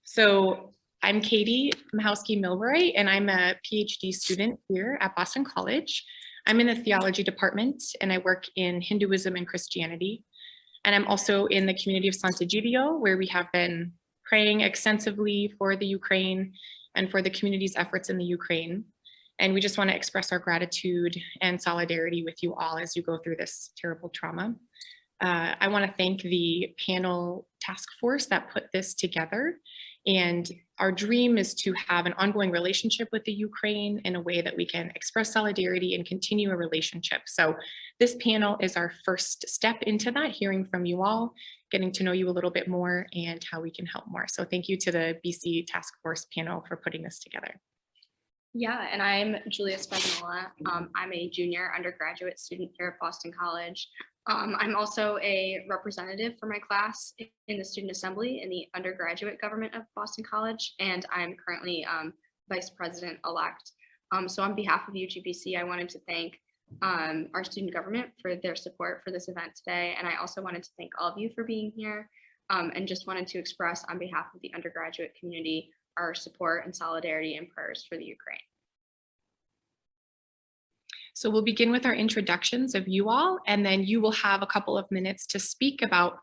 So I'm Katie Mahowski-Milroy, and I'm a PhD student here at Boston College. I'm in the theology department, and I work in Hinduism and Christianity. And I'm also in the community of Sant'Egidio, where we have been praying extensively for the Ukraine and for the community's efforts in the Ukraine. And we just want to express our gratitude and solidarity with you all as you go through this terrible trauma. I want to thank the panel task force that put this together. And our dream is to have an ongoing relationship with the Ukraine in a way that we can express solidarity and continue a relationship. So this panel is our first step into that, hearing from you all, getting to know you a little bit more and how we can help more. So thank you to the BC Task Force panel for putting this together. Yeah, and I'm Julia Spagnola. I'm a junior undergraduate student here at Boston College. I'm also a representative for my class in the Student Assembly in the undergraduate government of Boston College, and I'm currently Vice President-elect. So on behalf of UGBC, I wanted to thank our student government for their support for this event today, and I also wanted to thank all of you for being here, and just wanted to express on behalf of the undergraduate community our support and solidarity and prayers for the Ukraine. So we'll begin with our introductions of you all, and then you will have a couple of minutes to speak about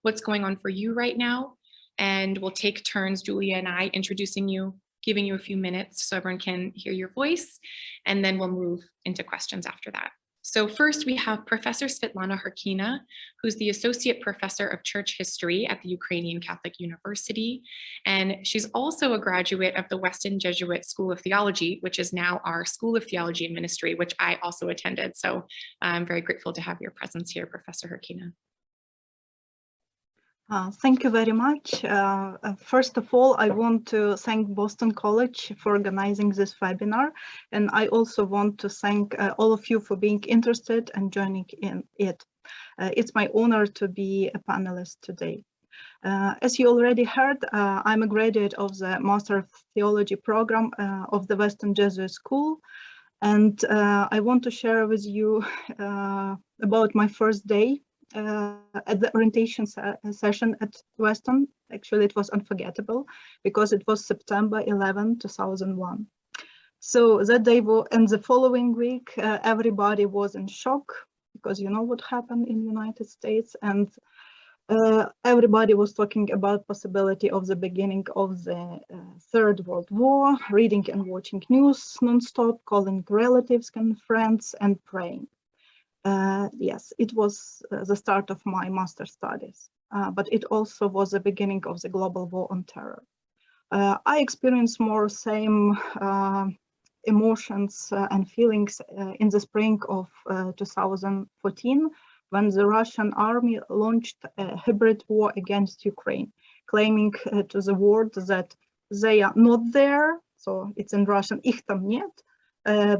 what's going on for you right now. And we'll take turns, Julia and I, introducing you, giving you a few minutes so everyone can hear your voice, and then we'll move into questions after that. So first we have Professor Svetlana Harkina, who's the Associate Professor of Church History at the Ukrainian Catholic University. And she's also a graduate of the Weston Jesuit School of Theology, which is now our School of Theology and Ministry, which I also attended. So I'm very grateful to have your presence here, Professor Harkina. Thank you very much. First of all, I want to thank Boston College for organizing this webinar, and I also want to thank all of you for being interested and joining in it. It's my honor to be a panelist today. As you already heard, I'm a graduate of the Master of Theology program of the Western Jesuit School, and I want to share with you about my first day at the orientation session at Weston. Actually, it was unforgettable because it was September 11, 2001. So that day and the following week, everybody was in shock because you know what happened in the United States, and everybody was talking about possibility of the beginning of the Third World War, reading and watching news non-stop, calling relatives and friends, and praying. Yes, it was the start of my master's studies, but it also was the beginning of the global war on terror. I experienced more same emotions and feelings in the spring of 2014, when the Russian army launched a hybrid war against Ukraine, claiming to the world that they are not there. So it's in Russian, "Их там нет."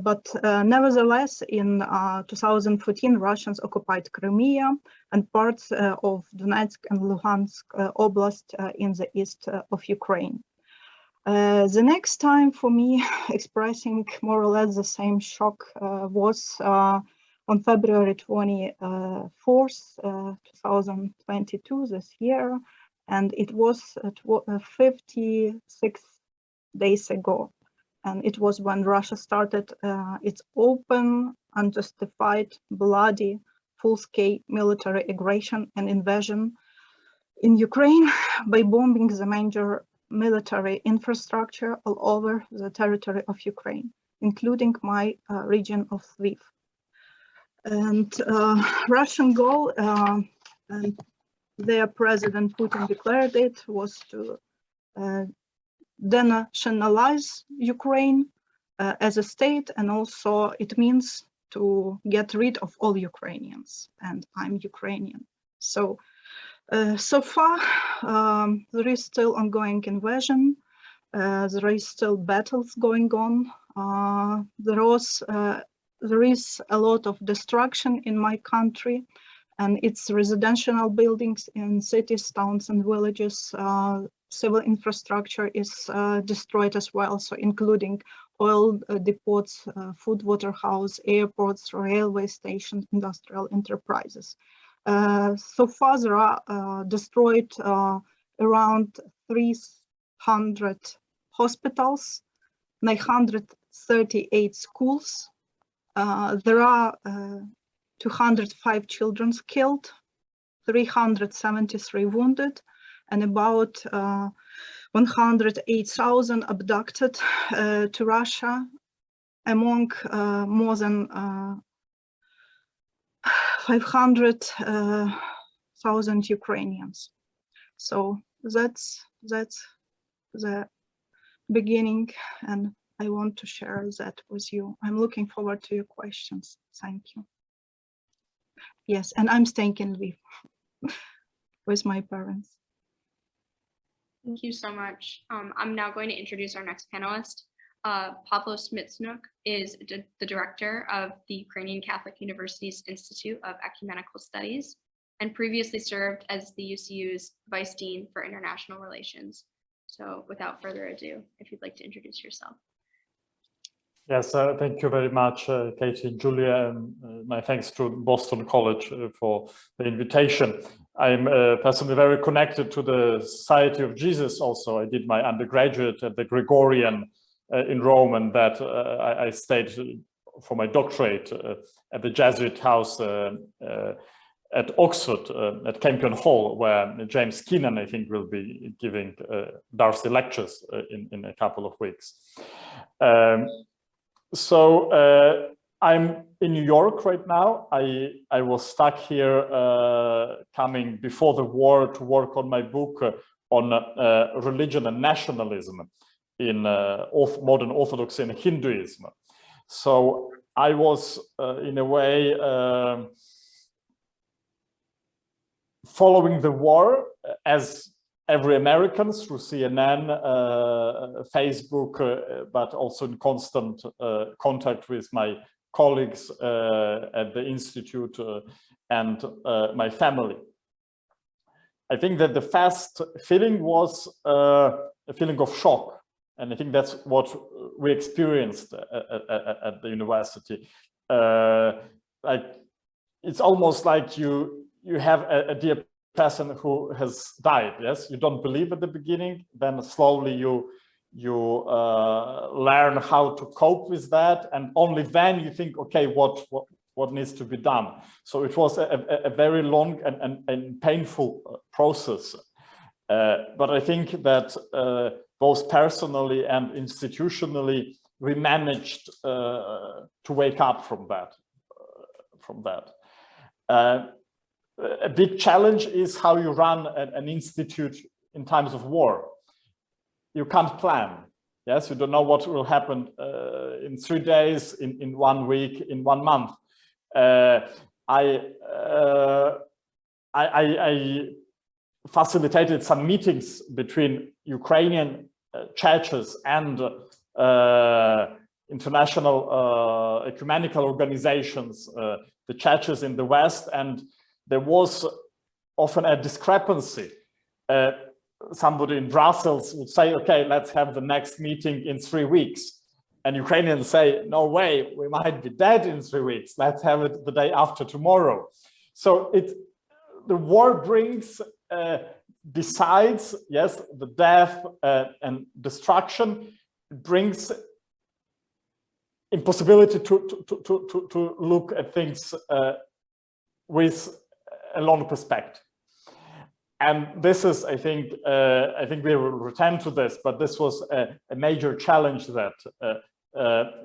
But nevertheless, in 2014, Russians occupied Crimea and parts of Donetsk and Luhansk Oblast in the east of Ukraine. The next time for me expressing more or less the same shock was on February 24th, 2022, this year, and it was 56 days ago. And it was when Russia started its open, unjustified, bloody, full-scale military aggression and invasion in Ukraine by bombing the major military infrastructure all over the territory of Ukraine, including my region of Lviv. And Russian goal, and their President Putin declared it, was to denationalize Ukraine as a state, and also it means to get rid of all Ukrainians, and I'm Ukrainian. So, so far there is still ongoing invasion, there is still battles going on, there is a lot of destruction in my country, and its residential buildings in cities, towns, and villages. Civil infrastructure is destroyed as well, so including oil depots, food, water house, airports, railway stations, industrial enterprises. So far there are destroyed around 100 hospitals, 938 schools. There are 205 children killed, 373 wounded, and about 108,000 abducted to Russia, among more than 500,000 Ukrainians. So that's the beginning, and I want to share that with you. I'm looking forward to your questions. Thank you. Yes, and I'm staying in Lviv with my parents. Thank you so much. I'm now going to introduce our next panelist. Pavlo Smitsnuk is the director of the Ukrainian Catholic University's Institute of Ecumenical Studies and previously served as the UCU's Vice Dean for International Relations. So without further ado, if you'd like to introduce yourself. Yes, thank you very much, Katie and Julia, and my thanks to Boston College for the invitation. I'm personally very connected to the Society of Jesus also. I did my undergraduate at the Gregorian in Rome, and that I stayed for my doctorate at the Jesuit house at Oxford, at Campion Hall, where James Keenan, I think, will be giving Darcy lectures in a couple of weeks. So I'm in New York right now. I was stuck here coming before the war to work on my book on religion and nationalism in modern Orthodoxy and Hinduism. So I was in a way following the war as every American through CNN, Facebook, but also in constant contact with my colleagues at the Institute and my family. I think that the first feeling was a feeling of shock. And I think that's what we experienced at the university. It's almost like you have a dear person who has died. Yes, you don't believe at the beginning, then slowly you learn how to cope with that, and only then you think, okay, what needs to be done. So it was a very long and painful process, but I think that both personally and institutionally we managed to wake up from that. A big challenge is how you run an institute in times of war. You can't plan. Yes, you don't know what will happen in 3 days, in 1 week, in 1 month. I facilitated some meetings between Ukrainian churches and international ecumenical organizations, the churches in the West, and there was often a discrepancy. Somebody in Brussels would say, okay, let's have the next meeting in 3 weeks. And Ukrainians say, no way, we might be dead in 3 weeks. Let's have it the day after tomorrow. So the war brings, besides, yes, the death and destruction, it brings impossibility to look at things with a long perspective. And this is, I think we will return to this, but this was a major challenge that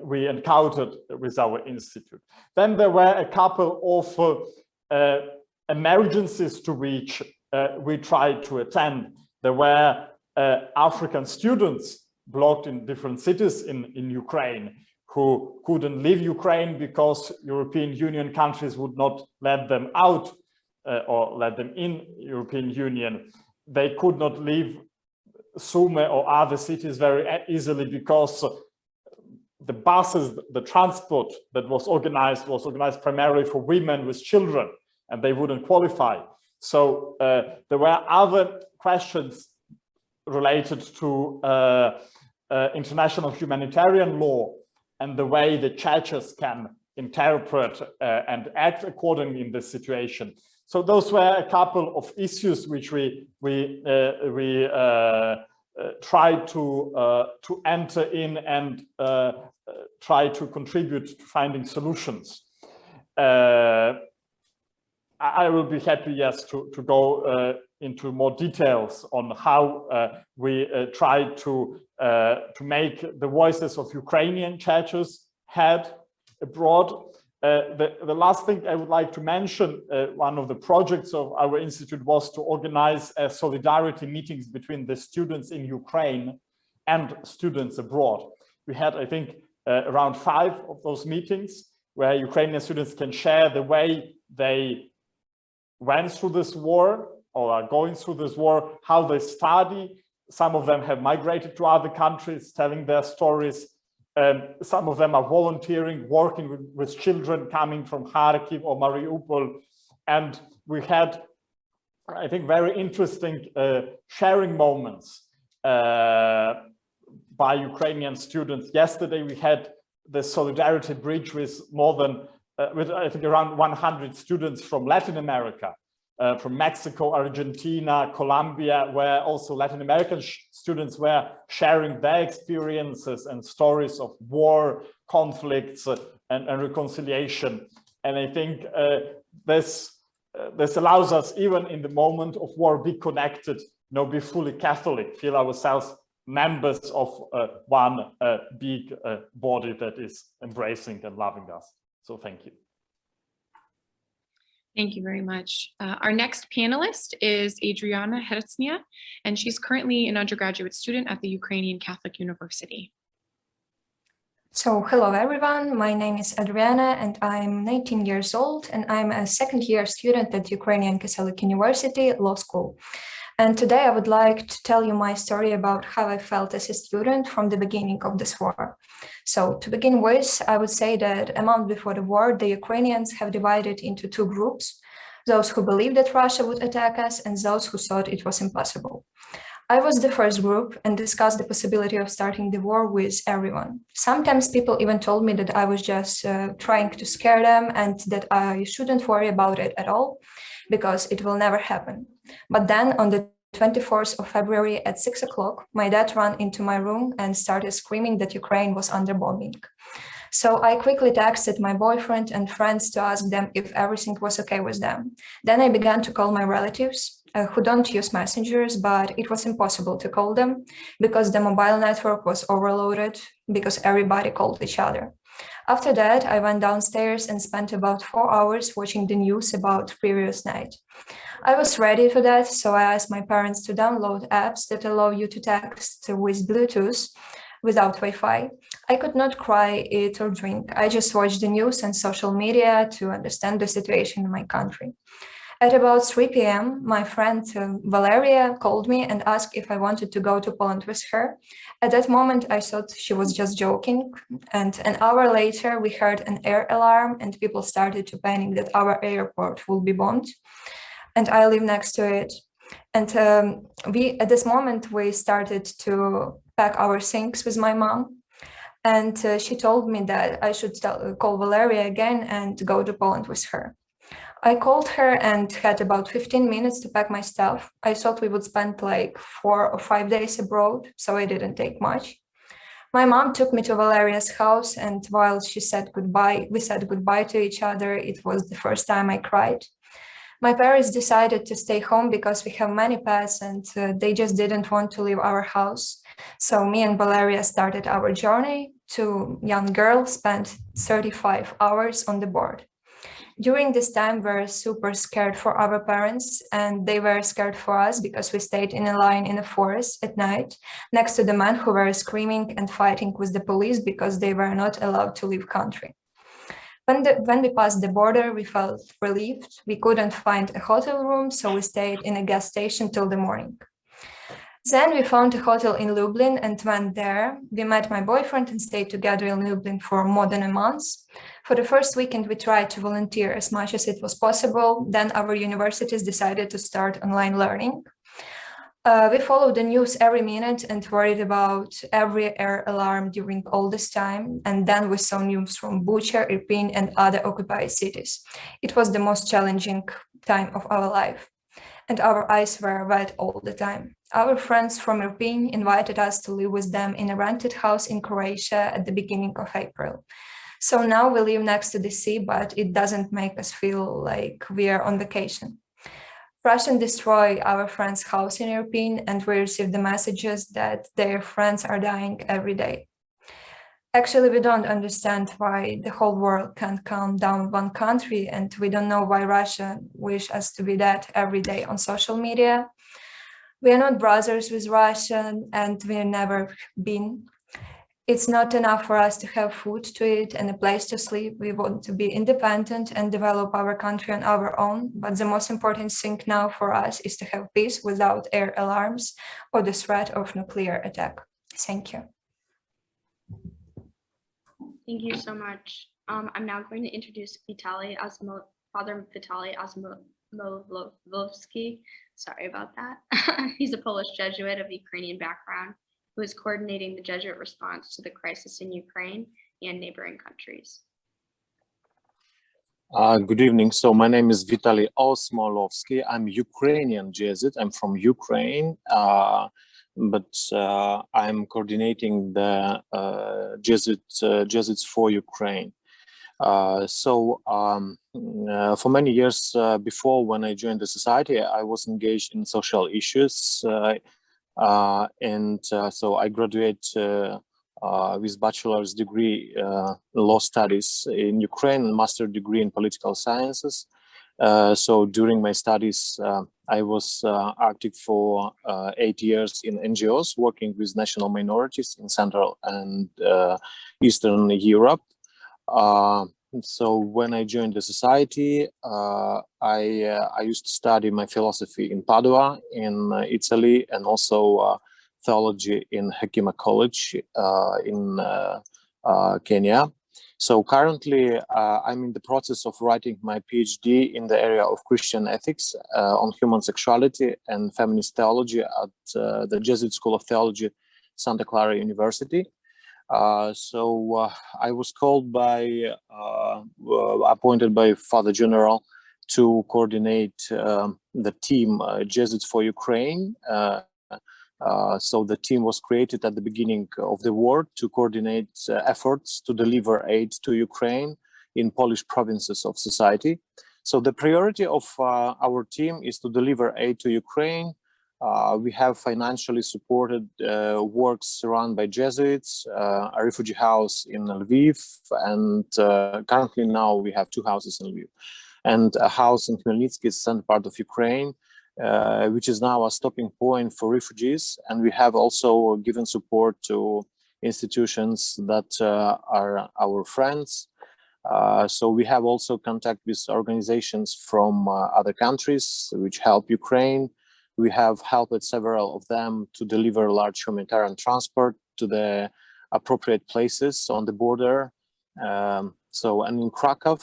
we encountered with our institute. Then there were a couple of emergencies to which we tried to attend. There were African students blocked in different cities in Ukraine who couldn't leave Ukraine because European Union countries would not let them out or let them in European Union. They could not leave Sumy or other cities very easily because the buses, the transport that was organized primarily for women with children, and they wouldn't qualify. So there were other questions related to international humanitarian law and the way the churches can interpret and act accordingly in this situation. So those were a couple of issues which we try to enter in and try to contribute to finding solutions. I will be happy, yes, to go into more details on how we try to make the voices of Ukrainian churches heard abroad. The last thing I would like to mention, one of the projects of our institute was to organize solidarity meetings between the students in Ukraine and students abroad. We had, I think, around 5 of those meetings where Ukrainian students can share the way they went through this war or are going through this war, how they study. Some of them have migrated to other countries, telling their stories. Some of them are volunteering, working with children coming from Kharkiv or Mariupol. And we had, I think, very interesting sharing moments by Ukrainian students. Yesterday, we had the Solidarity Bridge with more than, with I think around 100 students from Latin America, from Mexico, Argentina, Colombia, where also Latin American students were sharing their experiences and stories of war, conflicts, and reconciliation. And I think this allows us, even in the moment of war, be connected, be fully Catholic, feel ourselves members of one big body that is embracing and loving us. So thank you. Thank you very much. Our next panelist is Adriana Heretsnia, and she's currently an undergraduate student at the Ukrainian Catholic University. So hello everyone, my name is Adriana and I'm 19 years old and I'm a second-year student at Ukrainian Catholic University Law School. And today I would like to tell you my story about how I felt as a student from the beginning of this war. So to begin with, I would say that a month before the war, the Ukrainians have divided into 2 groups, those who believed that Russia would attack us and those who thought it was impossible. I was the first group and discussed the possibility of starting the war with everyone. Sometimes people even told me that I was just trying to scare them and that I shouldn't worry about it at all because it will never happen. But then on the 24th of February at 6 o'clock, my dad ran into my room and started screaming that Ukraine was under bombing. So I quickly texted my boyfriend and friends to ask them if everything was okay with them. Then I began to call my relatives who don't use messengers, but it was impossible to call them because the mobile network was overloaded because everybody called each other. After that, I went downstairs and spent about 4 hours watching the news about previous night. I was ready for that, so I asked my parents to download apps that allow you to text with Bluetooth without Wi-Fi. I could not cry, eat, or drink. I just watched the news and social media to understand the situation in my country. At about 3 p.m., my friend Valeria called me and asked if I wanted to go to Poland with her. At that moment, I thought she was just joking. And an hour later, we heard an air alarm and people started to panic that our airport will be bombed. And I live next to it. And at this moment, we started to pack our things with my mom. And she told me that I should call Valeria again and go to Poland with her. I called her and had about 15 minutes to pack my stuff. I thought we would spend like 4 or 5 days abroad, so it didn't take much. My mom took me to Valeria's house, and while we said goodbye to each other. It was the first time I cried. My parents decided to stay home because we have many pets and they just didn't want to leave our house. So me and Valeria started our journey. 2 young girls spent 35 hours on the board. During this time, we were super scared for our parents and they were scared for us because we stayed in a line in the forest at night next to the men who were screaming and fighting with the police because they were not allowed to leave country. When we passed the border, we felt relieved. We couldn't find a hotel room, so we stayed in a gas station till the morning. Then we found a hotel in Lublin and went there. We met my boyfriend and stayed together in Lublin for more than a month. For the first weekend, we tried to volunteer as much as it was possible. Then our universities decided to start online learning. We followed the news every minute and worried about every air alarm during all this time. And then we saw news from Bucha, Irpin, and other occupied cities. It was the most challenging time of our life. and our eyes were wet all the time. Our friends from European invited us to live with them in a rented house in Croatia at the beginning of April. So now we live next to the sea, but it doesn't make us feel like we are on vacation. Russians destroy our friends' house in European, and we receive the messages that their friends are dying every day. Actually, we don't understand why the whole world can't calm down one country, and we don't know why Russia wish us to be that every day on social media. We are not brothers with Russia, and we've never been. It's not enough for us to have food to eat and a place to sleep. We want to be independent and develop our country on our own. But the most important thing now for us is to have peace without air alarms or the threat of nuclear attack. Thank you. Thank you so much. I'm now going to introduce Father Vitaly Osmolovsky. Sorry about that. He's a Polish Jesuit of Ukrainian background who is coordinating the Jesuit response to the crisis in Ukraine and neighboring countries. Good evening. So my name is Vitaly Osmolovsky. I'm Ukrainian Jesuit. I'm from Ukraine, but I'm coordinating the Jesuits for Ukraine. For many years before, when I joined the society, I was engaged in social issues, so I graduated with bachelor's degree law studies in Ukraine and master degree in political sciences. So during my studies, I was active for 8 years in NGOs, working with national minorities in Central and Eastern Europe. So when I joined the society, I used to study my philosophy in Padua, in Italy, and also theology in Hekima College in Kenya. So currently, I'm in the process of writing my PhD in the area of Christian ethics on human sexuality and feminist theology at the Jesuit School of Theology, Santa Clara University. I was called appointed by Father General to coordinate the team Jesuits for Ukraine. So the team was created at the beginning of the war to coordinate efforts to deliver aid to Ukraine in Polish provinces of society. So the priority of our team is to deliver aid to Ukraine. We have financially supported works run by Jesuits, a refugee house in Lviv, and currently now we have 2 houses in Lviv, and a house in Khmelnytsky, central part of Ukraine, which is now a stopping point for refugees. And we have also given support to institutions that are our friends. So we have also contact with organizations from other countries which help Ukraine. We have helped several of them to deliver large humanitarian transport to the appropriate places on the border. And in Krakow,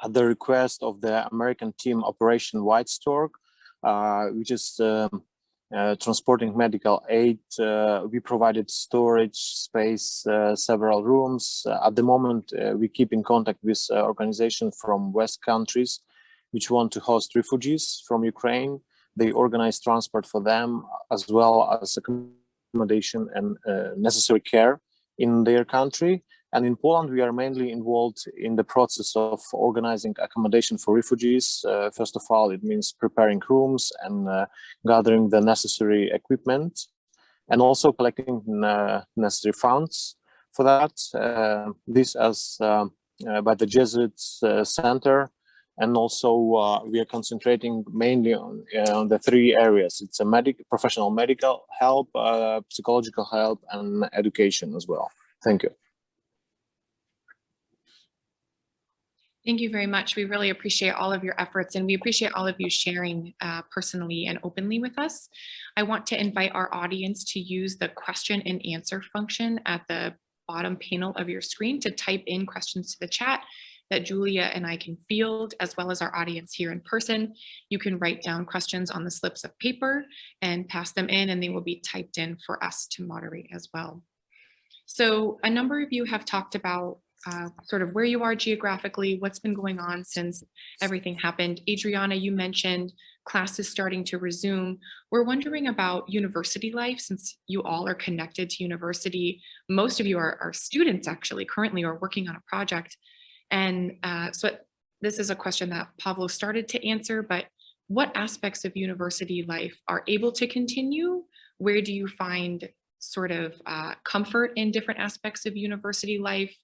at the request of the American team Operation White Stork, which is transporting medical aid, we provided storage space, several rooms. At the moment, we keep in contact with organizations from West countries which want to host refugees from Ukraine. They organize transport for them, as well as accommodation and necessary care in their country. And in Poland, we are mainly involved in the process of organizing accommodation for refugees. First of all, it means preparing rooms and gathering the necessary equipment, and also collecting necessary funds for that. This as by the Jesuit Center. And also we are concentrating mainly on the 3 areas. It's a professional medical help, psychological help, and education as well. Thank you. Thank you very much. We really appreciate all of your efforts, and we appreciate all of you sharing personally and openly with us. I want to invite our audience to use the question and answer function at the bottom panel of your screen to type in questions to the chat that Julia and I can field, as well as our audience here in person. You can write down questions on the slips of paper and pass them in, and they will be typed in for us to moderate as well. So a number of you have talked about sort of where you are geographically, what's been going on since everything happened. Adriana, you mentioned classes starting to resume. We're wondering about university life, since you all are connected to university. Most of you are students actually currently, or working on a project. And so this is a question that Pavlo started to answer, but what aspects of university life are able to continue? Where do you find sort of comfort in different aspects of university life?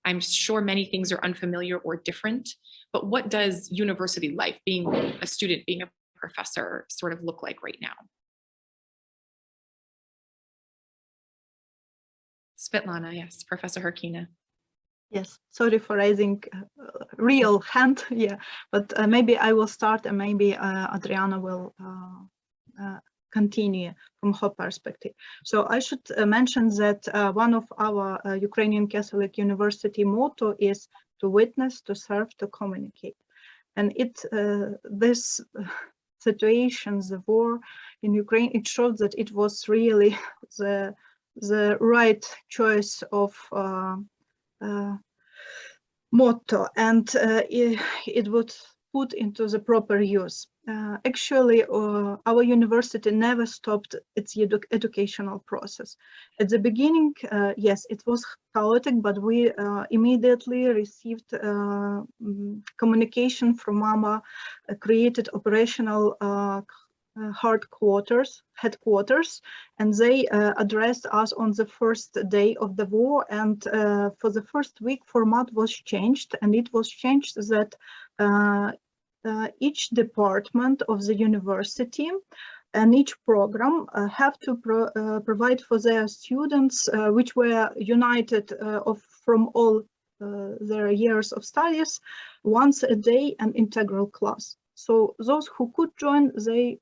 I'm sure many things are unfamiliar or different, but what does university life, being a student, being a professor, sort of look like right now? Svetlana, yes, Professor Harkina. Yes, sorry for raising real hand, yeah, but maybe I will start and maybe Adriana will continue from her perspective. So I should mention that one of our Ukrainian Catholic University motto is to witness, to serve, to communicate. And this situation, the war in Ukraine, it showed that it was really the right choice of motto, and it would put into the proper use. Actually, our university never stopped its educational process. At the beginning, yes, it was chaotic, but we immediately received communication from our created operational headquarters, and they addressed us on the first day of the war. And for the first week, format was changed, and it was changed that each department of the university and each program have to provide for their students, which were united from all their years of studies, once a day an integral class. So those who could join, they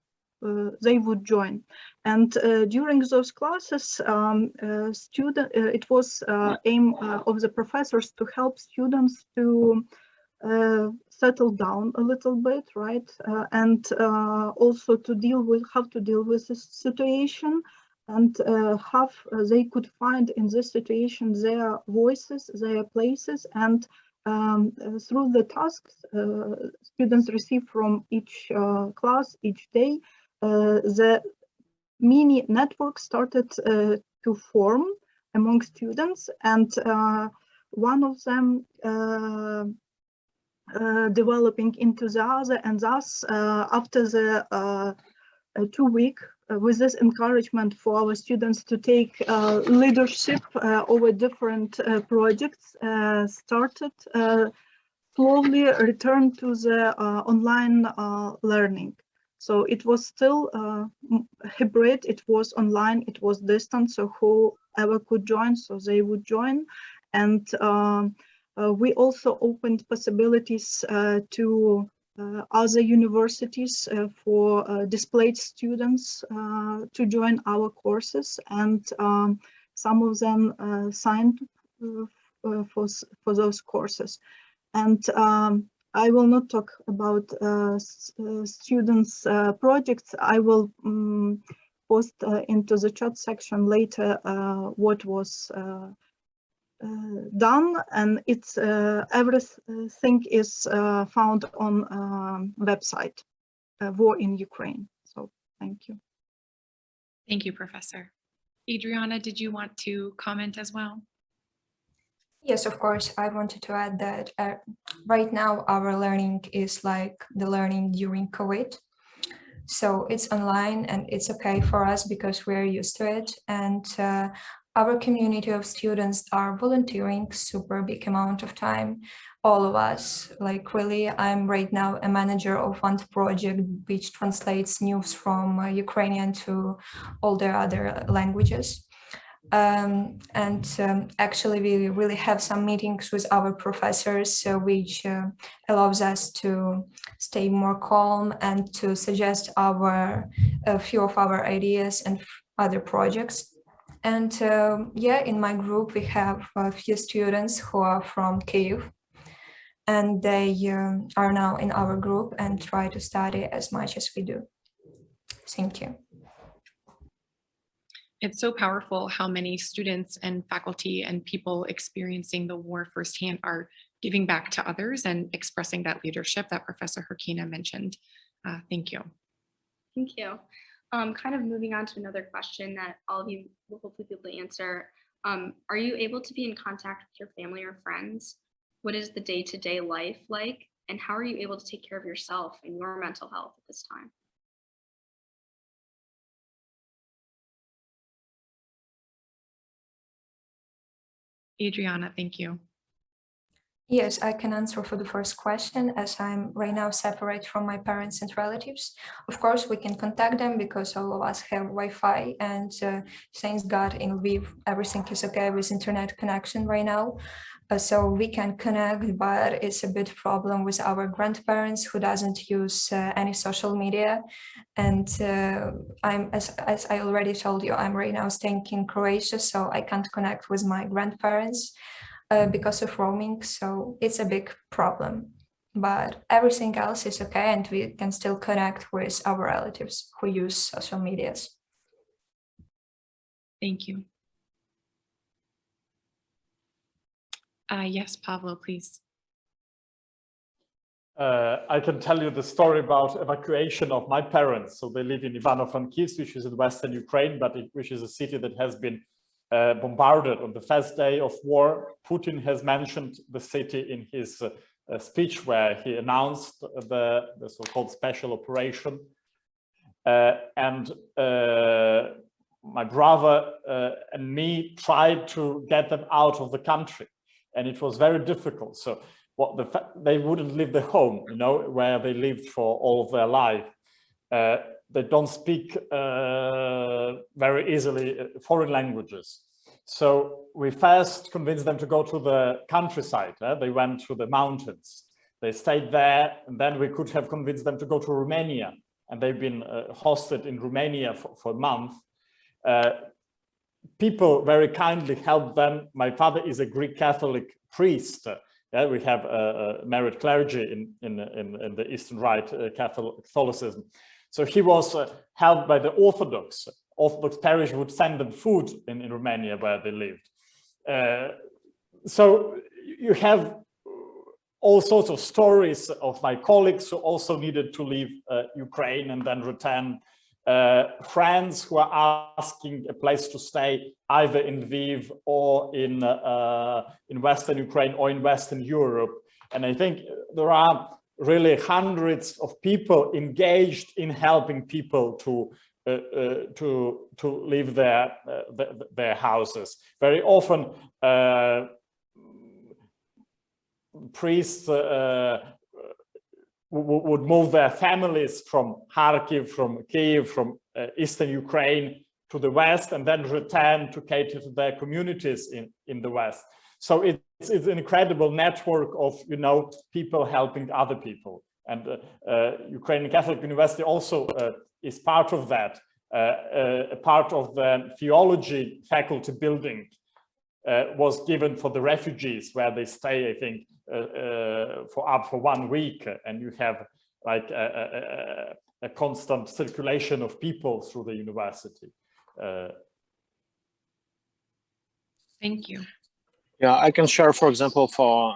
would join, and during those classes, it was aim of the professors to help students to settle down a little bit, right, and also to deal with how to deal with this situation, and how they could find in this situation their voices, their places, and through the tasks students receive from each class each day, the mini network started to form among students, and one of them developing into the other, and thus after the 2 weeks, with this encouragement for our students to take leadership over different projects, started slowly return to the online learning. So it was still hybrid, it was online, it was distant, so whoever could join, so they would join. And we also opened possibilities to other universities for displaced students to join our courses, and some of them signed for those courses. And I will not talk about students' projects. I will post into the chat section later what was done, and it's everything is found on website War in Ukraine. So thank you. Thank you, Professor. Adriana, did you want to comment as well? Yes, of course. I wanted to add that right now our learning is like the learning during COVID. So it's online and it's okay for us because we're used to it. And our community of students are volunteering super big amount of time. All of us, like really, I'm right now a manager of one project which translates news from Ukrainian to all the other languages. Actually, we really have some meetings with our professors, which allows us to stay more calm and to suggest a few of our ideas and other projects. And yeah, in my group, we have a few students who are from Kyiv, and they are now in our group and try to study as much as we do. Thank you. It's so powerful how many students and faculty and people experiencing the war firsthand are giving back to others and expressing that leadership that Professor Herkina mentioned. Thank you. Thank you. Kind of moving on to another question that all of you will hopefully be able to answer. Are you able to be in contact with your family or friends? What is the day-to-day life like? And how are you able to take care of yourself and your mental health at this time? Adriana, thank you. Yes, I can answer for the first question, as I'm right now separate from my parents and relatives. Of course, we can contact them because all of us have Wi-Fi, and thanks God in Lviv, everything is okay with internet connection right now. So we can connect, but it's a bit problem with our grandparents who doesn't use any social media. And I'm, as I already told you, I'm right now staying in Croatia, so I can't connect with my grandparents. Because of roaming, so it's a big problem. But everything else is okay, and we can still connect with our relatives who use social medias. Thank you. Yes, Pavlo, please. I can tell you the story about evacuation of my parents. So they live in Ivano-Frankivsk, which is in Western Ukraine, but which is a city that has been bombarded on the first day of war. Putin has mentioned the city in his speech where he announced the so-called special operation. And my brother and me tried to get them out of the country, and it was very difficult. So they wouldn't leave the home, you know, where they lived for all of their life. They don't speak very easily foreign languages. So we first convinced them to go to the countryside. They went to the mountains. They stayed there, and then we could have convinced them to go to Romania. And they've been hosted in Romania for a month. People very kindly helped them. My father is a Greek Catholic priest. We have married clergy in the Eastern Rite Catholicism. So he was helped by the Orthodox. Orthodox parish would send them food in Romania where they lived. So you have all sorts of stories of my colleagues who also needed to leave Ukraine and then return. Friends who are asking a place to stay either in Lviv or in Western Ukraine or in Western Europe. And I think there are really hundreds of people engaged in helping people to leave their houses. Very often, priests would move their families from Kharkiv, from Kiev, from Eastern Ukraine to the West, and then return to cater to their communities in the West. So it's an incredible network of, you know, people helping other people. And Ukrainian Catholic University also is part of that. A part of the theology faculty building was given for the refugees, where they stay, I think, for 1 week, and you have like a constant circulation of people through the university. Thank you. Yeah, I can share, for example,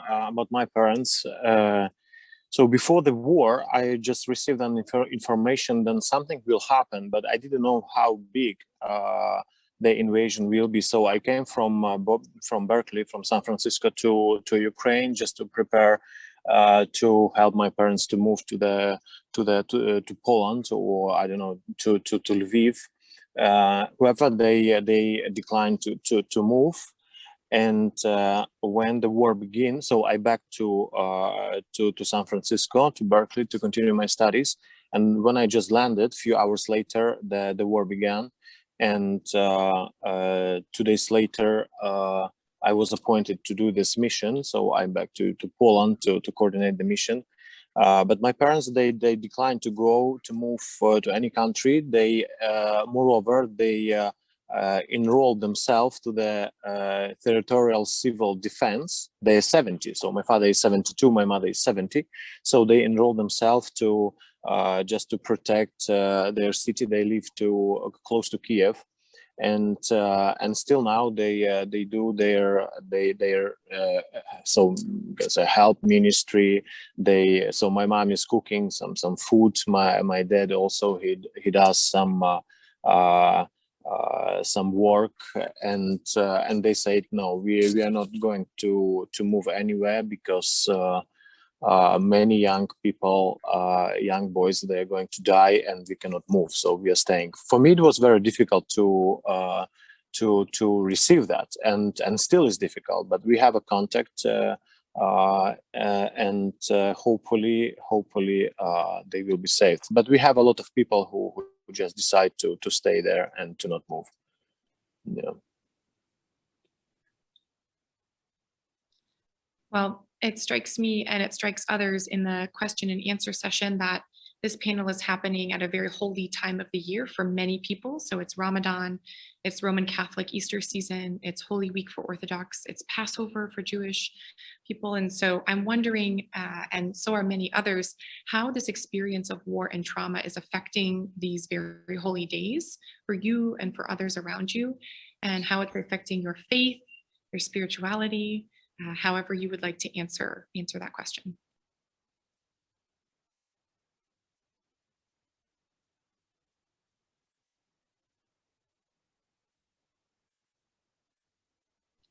about my parents. So before the war, I just received an information that something will happen, but I didn't know how big the invasion will be. So I came from Berkeley, from San Francisco to Ukraine, just to prepare to help my parents to move to Poland, or I don't know, to Lviv. However, they declined to move. And when the war began, so I back to San Francisco, to Berkeley, to continue my studies. And when I just landed, a few hours later, the war began. And 2 days later, I was appointed to do this mission. So I'm back to Poland to coordinate the mission. But my parents, they declined to move to any country. They, moreover, they enrolled themselves to the territorial civil defense. They're 70, so my father is 72, my mother is 70. So they enrolled themselves to just to protect their city. They live close to Kiev. and still now they do their so there's a help ministry. So my mom is cooking some food. My dad also he does some work, and they said no, we are not going to move anywhere because many young people, young boys, they're going to die and we cannot move, so we are staying. For me it was very difficult to receive that, and still is difficult, but we have a contact, and hopefully they will be saved. But we have a lot of people who just decide to stay there and to not move. Yeah. Well, it strikes me and it strikes others in the question and answer session that this panel is happening at a very holy time of the year for many people. So it's Ramadan, it's Roman Catholic Easter season, it's Holy Week for Orthodox, it's Passover for Jewish people. And so I'm wondering, and so are many others, how this experience of war and trauma is affecting these very holy days for you and for others around you, and how it's affecting your faith, your spirituality, however you would like to answer that question.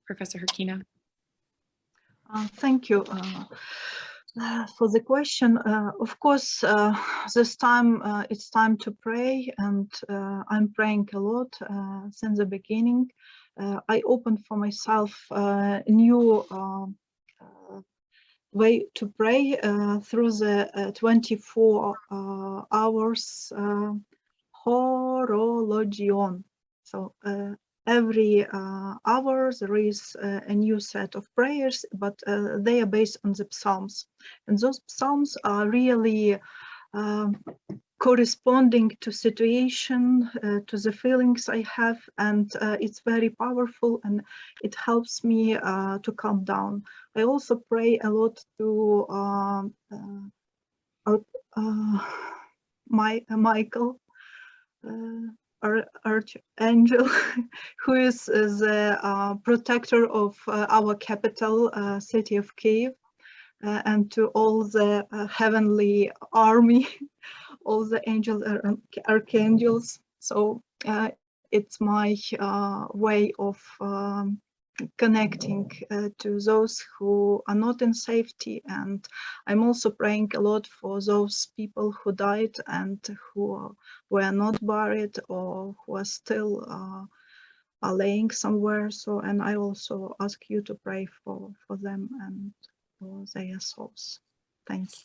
Professor Herkina. Thank you for the question. Of course, this time it's time to pray, and I'm praying a lot since the beginning. I opened for myself a new way to pray through the 24 hours horologion. So every hour there is a new set of prayers, but they are based on the Psalms. And those Psalms are really corresponding to situation, to the feelings I have, and it's very powerful and it helps me to calm down. I also pray a lot to Michael, Archangel, who is the protector of our capital, city of Kiev, and to all the heavenly army, all the angels, archangels. So it's my way of connecting to those who are not in safety. And I'm also praying a lot for those people who died and who were not buried or who are still are laying somewhere. So, and I also ask you to pray for them and for their souls. Thank you.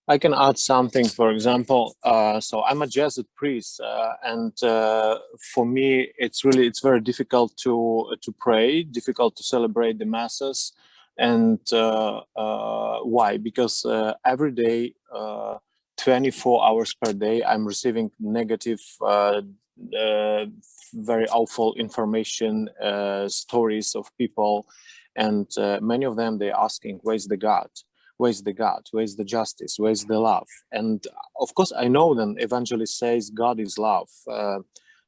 I can add something. For example, so I'm a Jesuit priest, and for me, it's very difficult to pray, difficult to celebrate the masses, and why? Because every day, 24 hours per day, I'm receiving negative, very awful information, stories of people, and many of them they're asking, "Where's the God? Where's the God? Where's the justice? Where's the love?" And of course, I know then evangelist says God is love.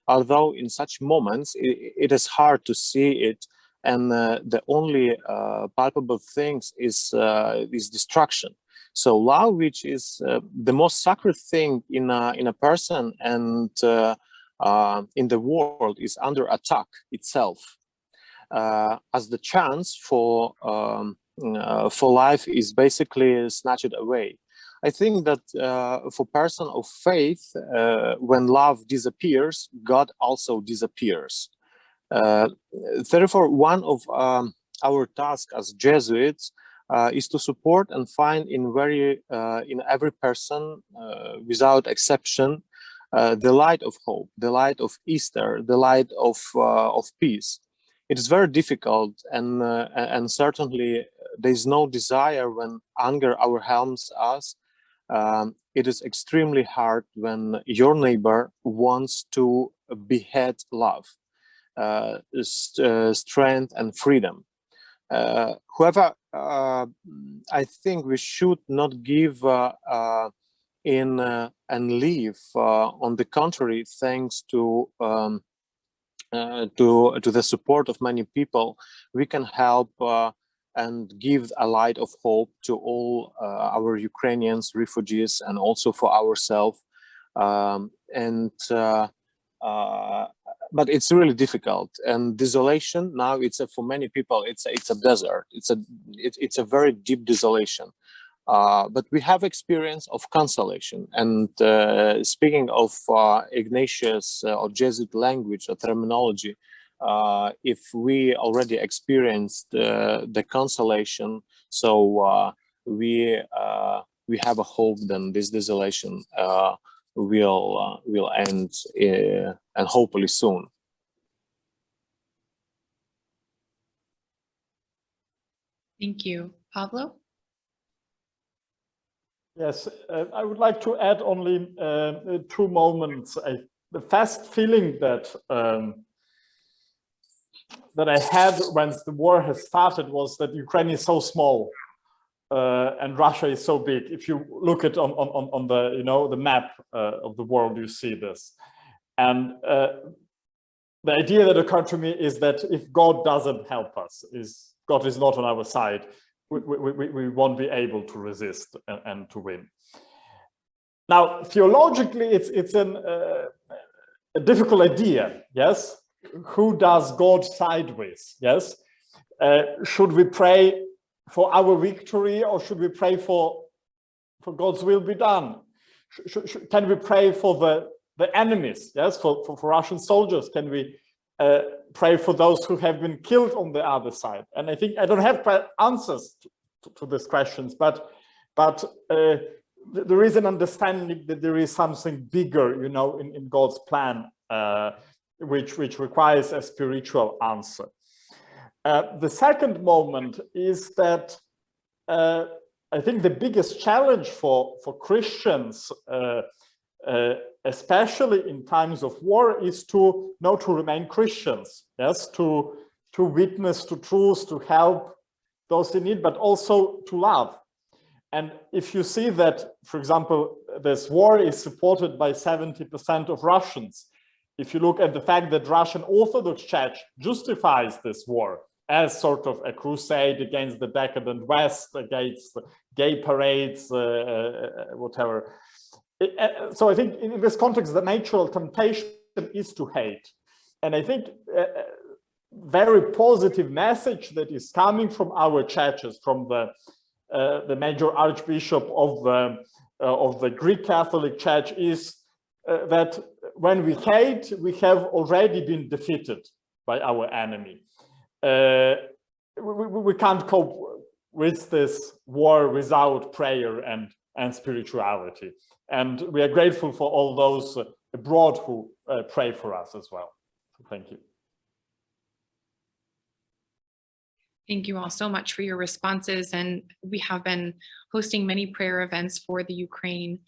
Although in such moments, it is hard to see it. And the only palpable things is destruction. So love, which is the most sacred thing in a person and in the world, is under attack itself. As the chance for life is basically snatched away. I think that for person of faith, when love disappears, God also disappears. Therefore, one of our tasks as Jesuits is to support and find in every person, without exception, the light of hope, the light of Easter, the light of peace. It is very difficult, and certainly there is no desire when anger overwhelms us. It is extremely hard when your neighbor wants to behead love, strength, and freedom. However, I think we should not give in and live. On the contrary, thanks to the support of many people, we can help and give a light of hope to all our Ukrainians, refugees, and also for ourselves. But it's really difficult, and desolation now, it's for many people, it's a desert. It's a very deep desolation. But we have experience of consolation. And speaking of Ignatius or Jesuit language or terminology, if we already experienced the consolation, so we have a hope then this desolation will end, and hopefully soon. Thank you. Pablo? Yes, I would like to add only 2 moments. The first feeling that I had when the war has started was that Ukraine is so small and Russia is so big. If you look at on the the map of the world, you see this. And the idea that occurred to me is that if God doesn't help us, God is not on our side, we won't be able to resist and to win. Now, theologically, it's a difficult idea, yes? Who does God side with, yes? Should we pray for our victory, or should we pray for God's will be done? Can we pray for the enemies, yes? For Russian soldiers? Can we pray for those who have been killed on the other side? And I think I don't have answers to these questions, but there is an understanding that there is something bigger, in God's plan, which requires a spiritual answer. The second moment is that I think the biggest challenge for Christians, especially in times of war, is to remain Christians, yes, to witness to truth, to help those in need, but also to love. And if you see that, for example, this war is supported by 70% of Russians, if you look at the fact that Russian Orthodox Church justifies this war as sort of a crusade against the decadent West, against gay parades, whatever. So I think in this context, the natural temptation is to hate. And I think a very positive message that is coming from our churches, from the major archbishop of the Greek Catholic Church, is that when we hate, we have already been defeated by our enemy. We can't cope with this war without prayer and spirituality. And we are grateful for all those abroad who pray for us as well. Thank you. Thank you all so much for your responses. And we have been hosting many prayer events for the Ukraine.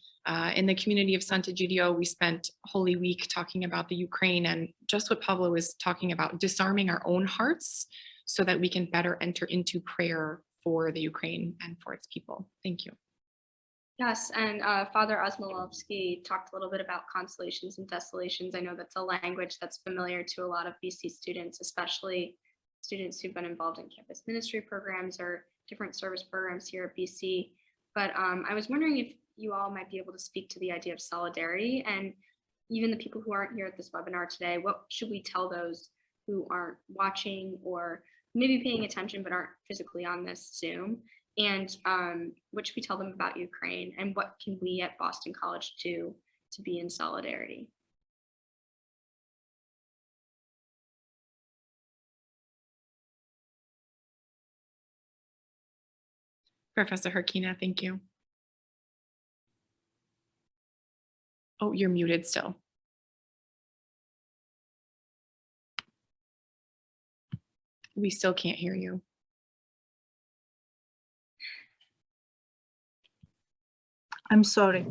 In the community of Sant'Egidio, we spent Holy Week talking about the Ukraine, and just what Pablo was talking about, disarming our own hearts so that we can better enter into prayer for the Ukraine and for its people. Thank you. Yes, and Father Osmolovsky talked a little bit about consolations and desolations. I know that's a language that's familiar to a lot of BC students, especially students who've been involved in campus ministry programs or different service programs here at BC. But I was wondering if you all might be able to speak to the idea of solidarity, and even the people who aren't here at this webinar today, what should we tell those who aren't watching or maybe paying attention but aren't physically on this Zoom? And what should we tell them about Ukraine, and what can we at Boston College do to be in solidarity? Professor Herkina, thank you. Oh, you're muted still. We still can't hear you. I'm sorry.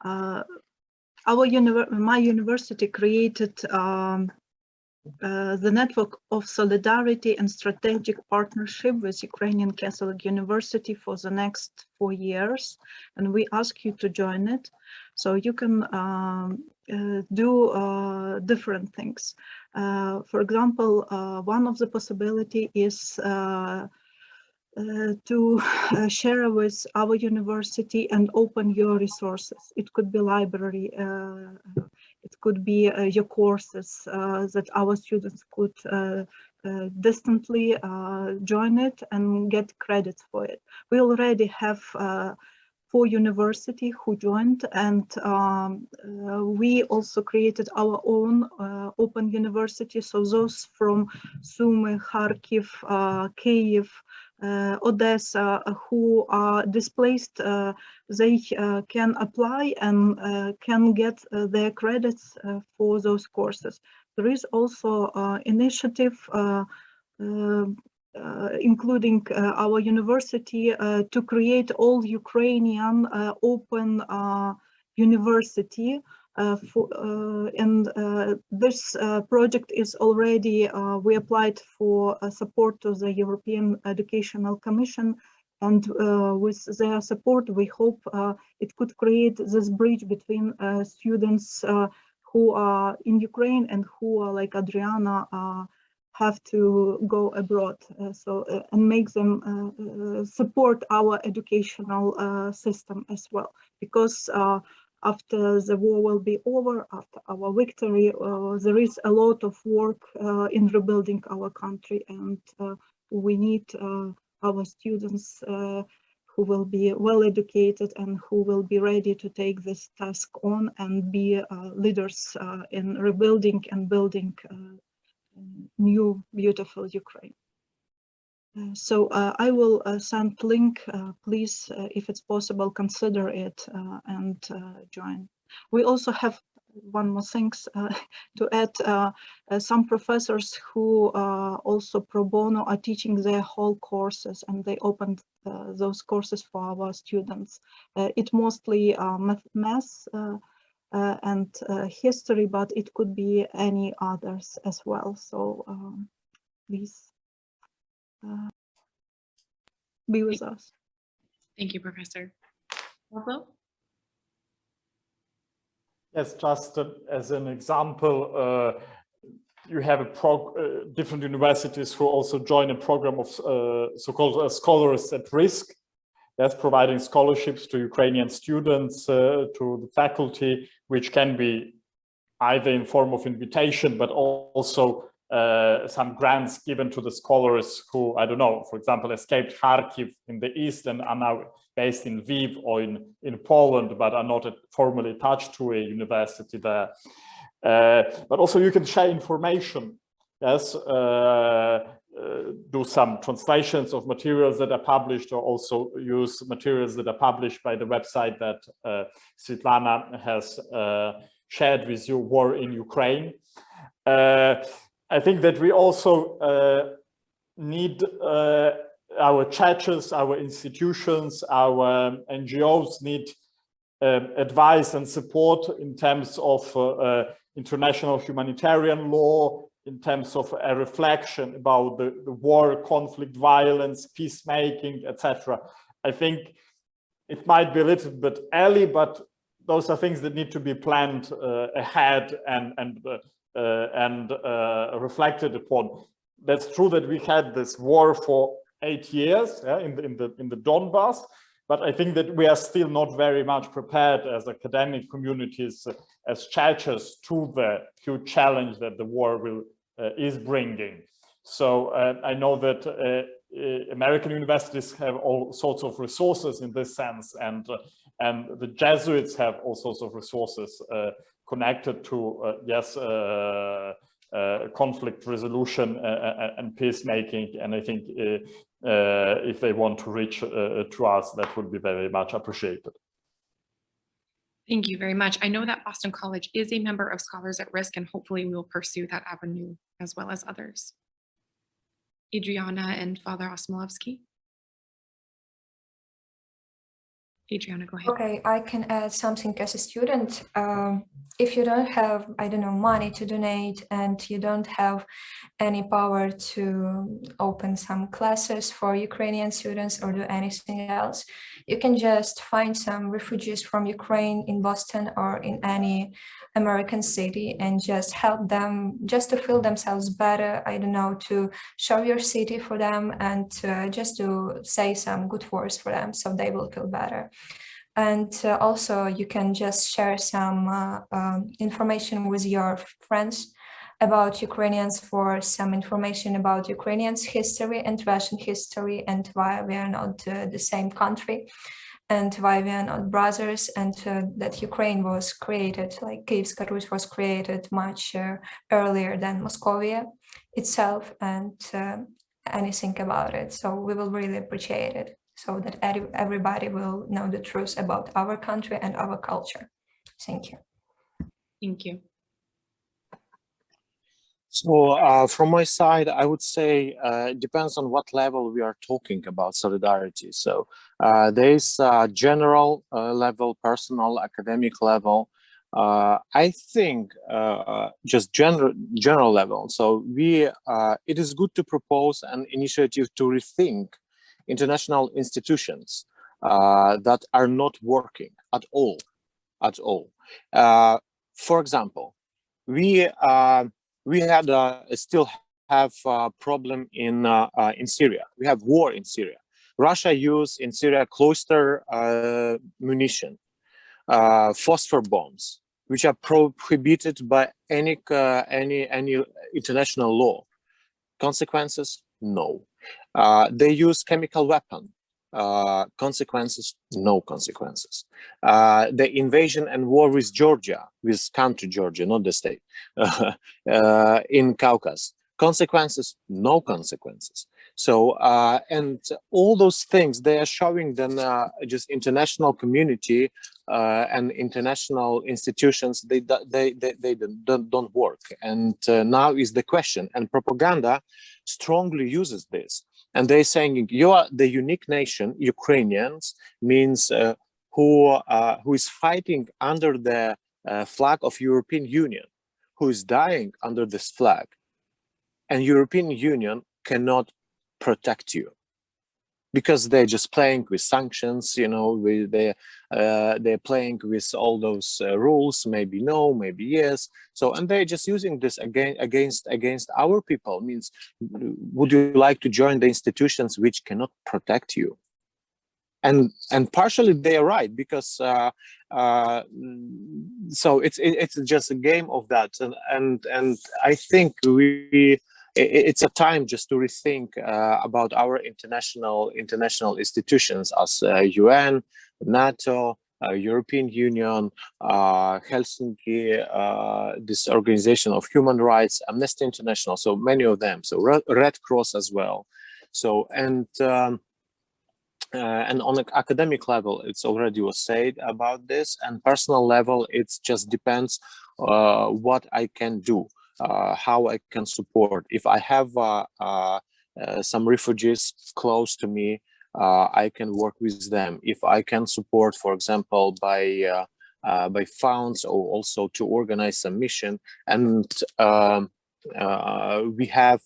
My university created the network of solidarity and strategic partnership with Ukrainian Catholic University for the next 4 years, and we ask you to join it. So you can do different things. For example, one of the possibility is to share with our university and open your resources. It could be library, it could be your courses that our students could distantly join it and get credits for it. We already have 4 universities who joined, and we also created our own open university. So those from Sumy, Kharkiv, Kyiv, Odessa who are displaced, they can apply and can get their credits for those courses. There is also initiative including our university to create all Ukrainian open university this project is already, we applied for support to the European Educational Commission, and with their support, we hope it could create this bridge between students who are in Ukraine and who are like Adriana have to go abroad, and make them support our educational system as well, because after the war will be over, after our victory, there is a lot of work in rebuilding our country, and we need our students who will be well educated and who will be ready to take this task on and be leaders in rebuilding and building new, beautiful Ukraine. So I will send link, please, if it's possible, consider it and join. We also have one more thing to add. Some professors who also pro bono are teaching their whole courses, and they opened those courses for our students. It mostly math and history, but it could be any others as well. So please be with us. Thank you, Professor. Pablo? Yes, just as an example, you have different universities who also join a program of so-called scholars at risk. That's providing scholarships to Ukrainian students, to the faculty, which can be either in form of invitation, but also some grants given to the scholars who, I don't know, for example, escaped Kharkiv in the east and are now based in Lviv or in Poland, but are not formally attached to a university there. But also you can share information, yes, do some translations of materials that are published, or also use materials that are published by the website that Svetlana has shared with you, War in Ukraine. I think that we also need our churches, our institutions, our NGOs need advice and support in terms of international humanitarian law, in terms of a reflection about the war, conflict, violence, peacemaking, etc. I think it might be a little bit early, but those are things that need to be planned ahead and reflected upon. That's true that we had this war for 8 years in the Donbass, but I think that we are still not very much prepared as academic communities, as churches, to the huge challenge that the war is bringing. So I know that American universities have all sorts of resources in this sense, and the Jesuits have all sorts of resources connected to conflict resolution and peacemaking. And I think if they want to reach to us, that would be very much appreciated. Thank you very much. I know that Boston College is a member of Scholars at Risk, and hopefully we will pursue that avenue as well as others. Adriana and Father Osmolowski. Adriana, go ahead. Okay, I can add something as a student. If you don't have, I don't know, money to donate and you don't have any power to open some classes for Ukrainian students or do anything else, you can just find some refugees from Ukraine in Boston or in any American city and just help them just to feel themselves better. I don't know, to show your city for them and just to say some good words for them so they will feel better. And also you can just share some information with your friends about Ukrainians for some information about Ukrainians history and Russian history and why we are not the same country and why we are not brothers, and that Ukraine was created, like Kievska Rus was created much earlier than Moscovia itself, and anything about it. So we will really appreciate it, so that everybody will know the truth about our country and our culture. Thank you. Thank you. So from my side, I would say it depends on what level we are talking about solidarity. So there is a general level, personal, academic level. I think just general level. So it is good to propose an initiative to rethink international institutions that are not working at all. For example, we still have a problem in Syria. We have war in Syria. Russia used in Syria cluster munition, phosphor bombs, which are prohibited by any international law. Consequences? No. They use chemical weapon. Consequences? No consequences. The invasion and war with Georgia, with country Georgia, not the state, in Caucasus. Consequences? No consequences. So, and all those things, they are showing then just international community and international institutions, they don't work. And now is the question, and propaganda strongly uses this. And they're saying, you are the unique nation, Ukrainians, means who is fighting under the flag of European Union, who is dying under this flag. And European Union cannot protect you because they're just playing with sanctions, you know, they're playing with all those rules, maybe no, maybe yes. So, and they're just using this against our people. Means, would you like to join the institutions which cannot protect you? And partially they are right, because so it's just a game of that, and I think it's a time just to rethink about our international institutions as UN, NATO, European Union, Helsinki, this organization of human rights, Amnesty International, so many of them, so Red Cross as well. So and on an academic level, it's already was said about this, and personal level, it just depends what I can do. How I can support. If I have some refugees close to me, I can work with them. If I can support, for example, by funds, or also to organize some mission. And we have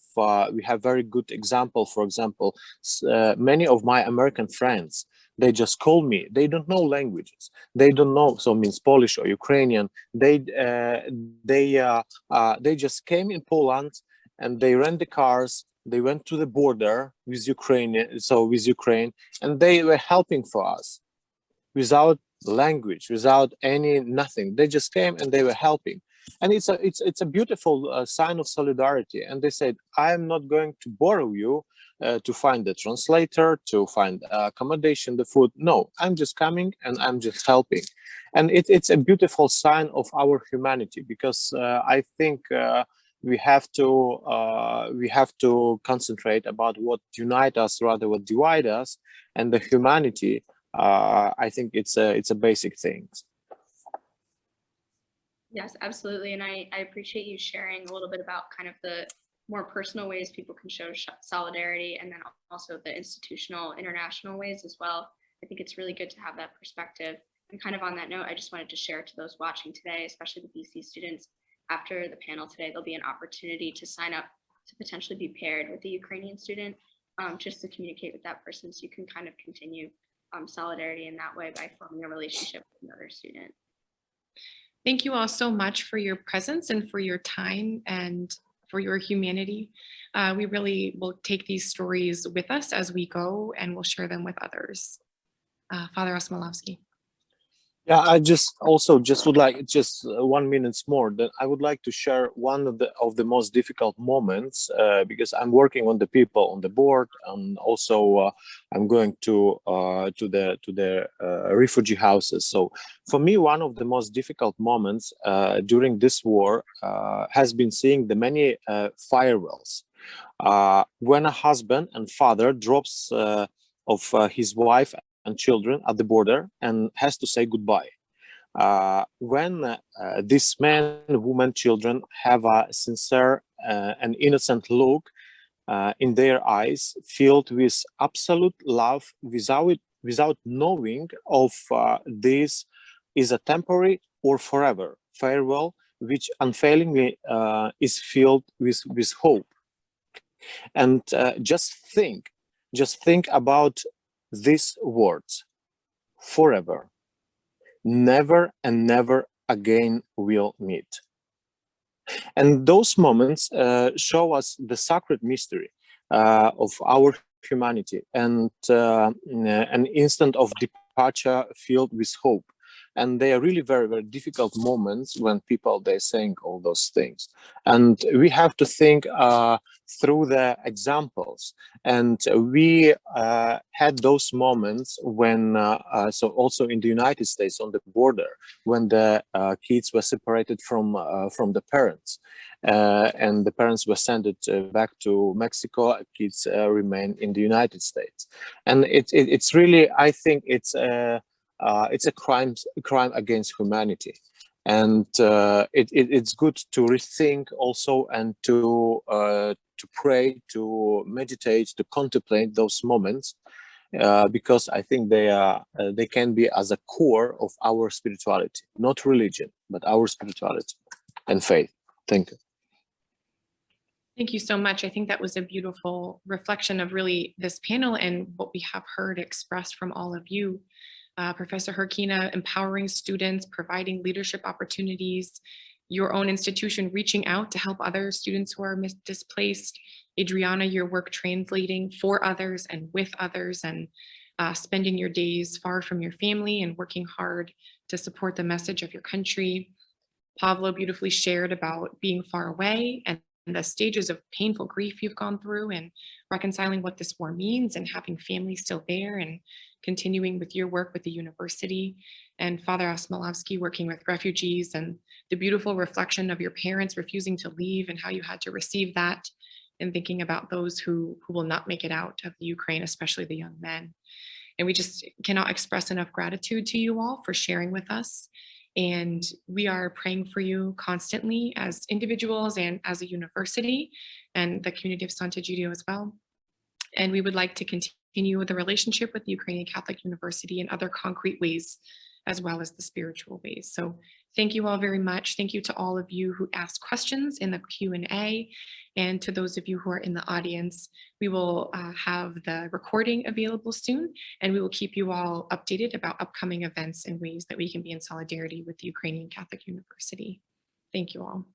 very good example. For example, many of my American friends, they just call me. They don't know languages. They don't know, so means Polish or Ukrainian. They just came in Poland and they rent the cars. They went to the border with Ukraine, and they were helping for us without language, without nothing. They just came and they were helping. And it's a beautiful sign of solidarity. And they said, I am not going to borrow you to find the translator, to find accommodation, the food. No, I'm just coming and I'm just helping. And it's a beautiful sign of our humanity, because I think we have to concentrate about what unite us rather what divide us, and the humanity. I think it's a basic thing. Yes, absolutely. And I appreciate you sharing a little bit about kind of the more personal ways people can show solidarity, and then also the institutional, international ways as well. I think it's really good to have that perspective. And kind of on that note, I just wanted to share to those watching today, especially the BC students, after the panel today, there'll be an opportunity to sign up to potentially be paired with the Ukrainian student, just to communicate with that person, so you can kind of continue solidarity in that way by forming a relationship with another student. Thank you all so much for your presence and for your time and for your humanity. We really will take these stories with us as we go, and we'll share them with others. Father Osmolowski. Yeah, I just would like just 1 minute more. That I would like to share one of the most difficult moments, because I'm working on the people on the board, and also I'm going to the refugee houses. So for me, one of the most difficult moments during this war has been seeing the many firewalls. When a husband and father drops of his wife and children at the border and has to say goodbye. When this man, woman, children have a sincere and innocent look in their eyes, filled with absolute love, without knowing of this is a temporary or forever farewell, which unfailingly is filled with hope. And just think about these words: forever, never and never again we'll meet. And those moments show us the sacred mystery of our humanity, and an instant of departure filled with hope. And they are really very, very difficult moments when people, they're saying all those things. And we have to think through the examples. And we had those moments when, so also in the United States on the border, when the kids were separated from the parents. And the parents were sent back to Mexico, kids remain in the United States. And it's really, I think it's a crime against humanity. And it's good to rethink also, and to pray, to meditate, to contemplate those moments, because I think they can be as a core of our spirituality, not religion, but our spirituality and faith. Thank you. Thank you so much. I think that was a beautiful reflection of really this panel and what we have heard expressed from all of you. Professor Herkina, empowering students, providing leadership opportunities, your own institution reaching out to help other students who are displaced. Adriana, your work translating for others and with others, and spending your days far from your family and working hard to support the message of your country. Pavlo beautifully shared about being far away and the stages of painful grief you've gone through, and reconciling what this war means, and having family still there, and continuing with your work with the university. And Father Osmolowski working with refugees, and the beautiful reflection of your parents refusing to leave and how you had to receive that, and thinking about those who will not make it out of the Ukraine, especially the young men. And we just cannot express enough gratitude to you all for sharing with us. And we are praying for you constantly as individuals and as a university, and the community of Sant'Egidio as well. And we would like to continue the relationship with the Ukrainian Catholic University in other concrete ways, as well as the spiritual ways. So thank you all very much. Thank you to all of you who asked questions in the Q&A, and to those of you who are in the audience. We will have the recording available soon, and we will keep you all updated about upcoming events and ways that we can be in solidarity with the Ukrainian Catholic University. Thank you all.